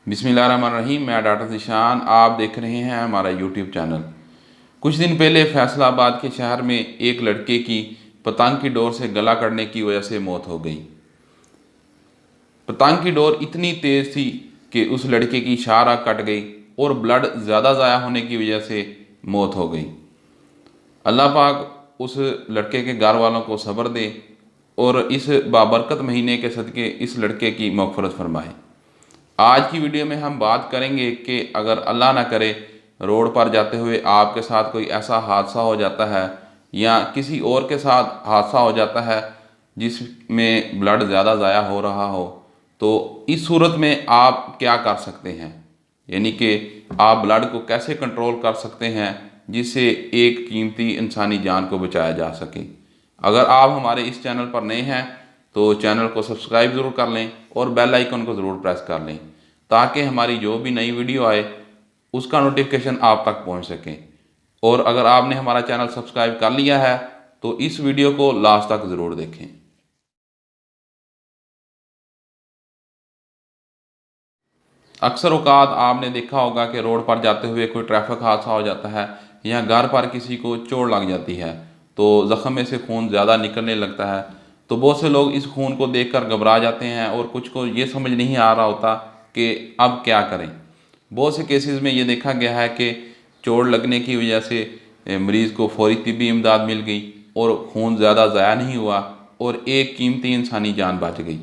बिस्मिल्लाहिर्रहमानिर्रहीम। मैं डॉक्टर ज़ीशान, आप देख रहे हैं हमारा यूट्यूब चैनल। कुछ दिन पहले फैसलाबाद के शहर में एक लड़के की पतंग की डोर से गला कटने की वजह से मौत हो गई। पतंग की डोर इतनी तेज़ थी कि उस लड़के की शाहरा कट गई और ब्लड ज़्यादा ज़ाया होने की वजह से मौत हो गई। अल्लाह पाक उस लड़के के घर वालों को सब्र दे और इस बाबरकत महीने के सदक़े इस लड़के की मग़फ़िरत फरमाए। आज की वीडियो में हम बात करेंगे कि अगर अल्लाह ना करे रोड पर जाते हुए आपके साथ कोई ऐसा हादसा हो जाता है या किसी और के साथ हादसा हो जाता है जिसमें ब्लड ज़्यादा ज़ाया हो रहा हो, तो इस सूरत में आप क्या कर सकते हैं, यानी कि आप ब्लड को कैसे कंट्रोल कर सकते हैं जिससे एक कीमती इंसानी जान को बचाया जा सके। अगर आप हमारे इस चैनल पर नए हैं तो चैनल को सब्सक्राइब ज़रूर कर लें और बेल आइकन को ज़रूर प्रेस कर लें ताकि हमारी जो भी नई वीडियो आए उसका नोटिफिकेशन आप तक पहुंच सके। और अगर आपने हमारा चैनल सब्सक्राइब कर लिया है तो इस वीडियो को लास्ट तक ज़रूर देखें। अक्सर औकात आपने देखा होगा कि रोड पर जाते हुए कोई ट्रैफिक हादसा हो जाता है या घर पर किसी को चोट लग जाती है तो ज़ख्म में से खून ज़्यादा निकलने लगता है। तो बहुत से लोग इस खून को देखकर घबरा जाते हैं और कुछ को ये समझ नहीं आ रहा होता कि अब क्या करें। बहुत से केसेस में ये देखा गया है कि चोट लगने की वजह से मरीज़ को फौरी तिब्बी इमदाद मिल गई और खून ज़्यादा ज़ाया नहीं हुआ और एक कीमती इंसानी जान बच गई।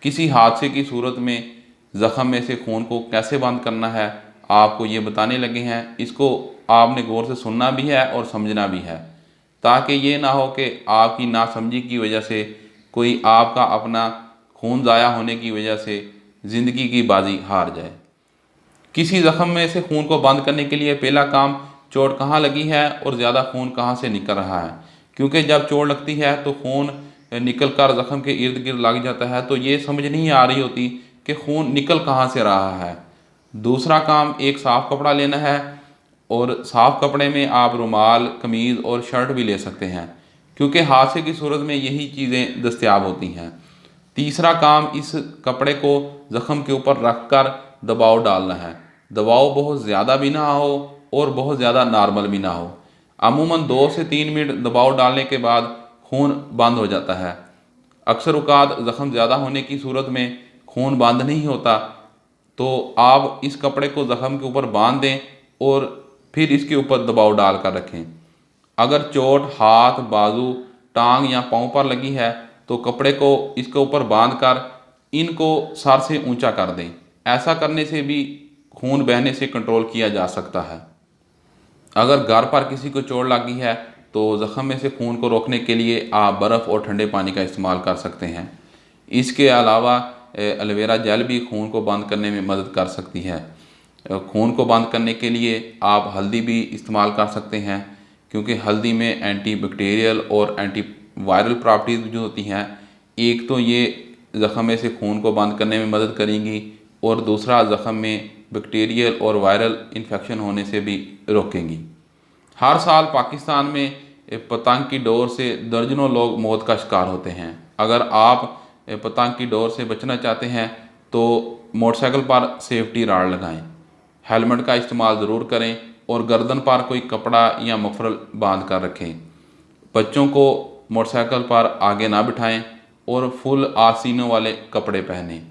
किसी हादसे की सूरत में ज़ख़म में से खून को कैसे बंद करना है आपको ये बताने लगे हैं। इसको आपने गौर से सुनना भी है और समझना भी है ताकि ये ना हो कि आपकी नासमझी की वजह से कोई आपका अपना खून ज़ाया होने की वजह से ज़िंदगी की बाजी हार जाए। किसी ज़ख़म में से खून को बंद करने के लिए पहला काम चोट कहाँ लगी है और ज़्यादा खून कहाँ से निकल रहा है, क्योंकि जब चोट लगती है तो खून निकल कर ज़ख़म के इर्द गिर्द लग जाता है तो ये समझ नहीं आ रही होती कि खून निकल कहाँ से रहा है। दूसरा काम एक साफ़ कपड़ा लेना है और साफ़ कपड़े में आप रुमाल, कमीज़ और शर्ट भी ले सकते हैं क्योंकि हादसे की सूरत में यही चीज़ें दस्तयाब होती हैं। तीसरा काम इस कपड़े को ज़ख़म के ऊपर रख कर दबाव डालना है। दबाव बहुत ज़्यादा भी ना हो और बहुत ज़्यादा नॉर्मल भी ना हो। अमूमन 2 से 3 मिनट दबाव डालने के बाद खून बंद हो जाता है। अक्सर औक़ात ज़ख़म ज़्यादा होने की सूरत में खून बंद नहीं होता तो आप इस कपड़े को ज़ख़म के ऊपर बांध दें और फिर इसके ऊपर दबाव डाल कर रखें। अगर चोट हाथ, बाजू, टांग या पाँव पर लगी है तो कपड़े को इसके ऊपर बांध कर इनको सर से ऊंचा कर दें। ऐसा करने से भी खून बहने से कंट्रोल किया जा सकता है। अगर घर पर किसी को चोट लगी है तो ज़ख़म में से खून को रोकने के लिए आप बर्फ़ और ठंडे पानी का इस्तेमाल कर सकते हैं। इसके अलावा एलोवेरा जेल भी खून को बंद करने में मदद कर सकती है। खून को बंद करने के लिए आप हल्दी भी इस्तेमाल कर सकते हैं क्योंकि हल्दी में एंटी बैक्टीरियल और एंटी वायरल प्रॉपर्टीज़ जो होती हैं, एक तो ये ज़ख़म में से खून को बंद करने में मदद करेंगी और दूसरा ज़ख़म में बैक्टीरियल और वायरल इन्फेक्शन होने से भी रोकेंगी। हर साल पाकिस्तान में पतंग की डोर से दर्जनों लोग मौत का शिकार होते हैं। अगर आप पतंग की डोर से बचना चाहते हैं तो मोटरसाइकिल पर सेफ्टी राड लगाएं, हेलमेट का इस्तेमाल ज़रूर करें और गर्दन पर कोई कपड़ा या मफरल बांध कर रखें। बच्चों को मोटरसाइकिल पर आगे ना बिठाएं और फुल आसीनों वाले कपड़े पहनें।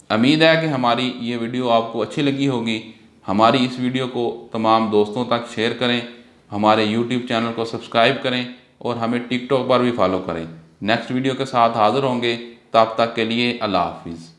उम्मीद है कि हमारी ये वीडियो आपको अच्छी लगी होगी। हमारी इस वीडियो को तमाम दोस्तों तक शेयर करें, हमारे यूट्यूब चैनल को सब्सक्राइब करें और हमें टिकटॉक पर भी फॉलो करें। नेक्स्ट वीडियो के साथ हाज़िर होंगे, तब तक के लिए अल्लाह हाफिज़।